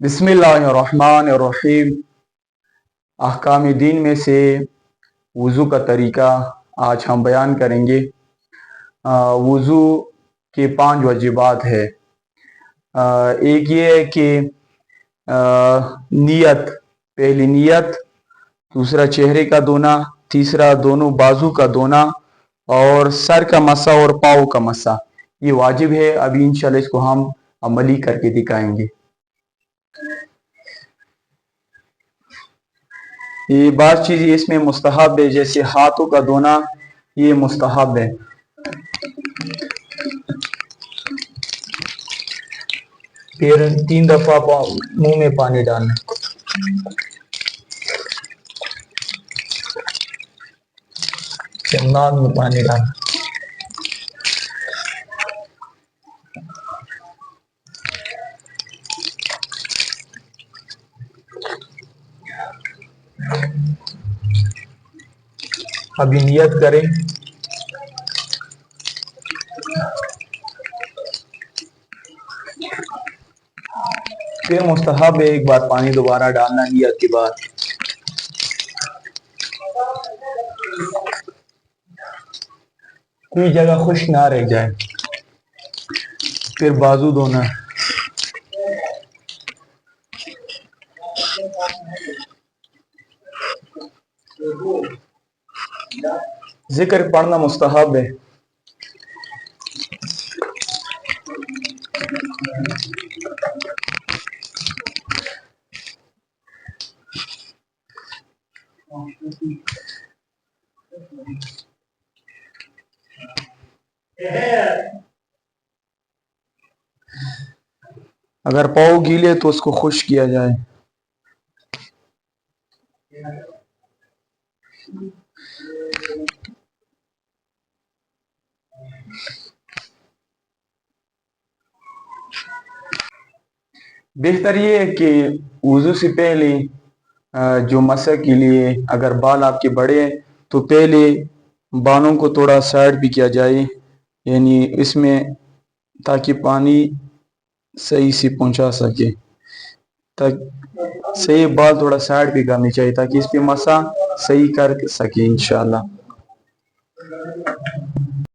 बिस्मिल्लाहिर्रहमानिर्रहीम। अहकाम दीन में से वज़ू का तरीका आज हम बयान करेंगे। वज़ू के 5 वाजिबात है। एक ये है कि नियत, पहली नियत, दूसरा चेहरे का धोना, तीसरा दोनों बाजू का धोना और सर का मसा और पाँव का मसा, ये वाजिब है। अभी इंशाल्लाह इसको हम अमली करके दिखाएंगे। ये बात चीज़ इसमें मुस्तहब है, जैसे हाथों का धोना, ये मुस्तहब है। फिर 3 दफा मुंह में पानी डालना। नाक में पानी डालना। अभी नियत करें। फिर मुस्तहब है एक बार पानी दोबारा डालना नियत के बाद। कोई जगह खुश्क ना रह जाए। फिर बाजू धोना। जिक्र पढ़ना मुस्तहब है। अगर पाँव गीले तो उसको खुश्क किया जाए। बेहतर ये है कि वज़ू से पहले जो मसा के लिए, अगर बाल आपके बड़े हैं तो पहले बालों को थोड़ा साइड भी किया जाए, यानी इसमें, ताकि पानी सही से पहुंचा सके। सही बाल थोड़ा साइड भी करनी चाहिए ताकि इस पे मसा सही कर सके इंशाल्लाह।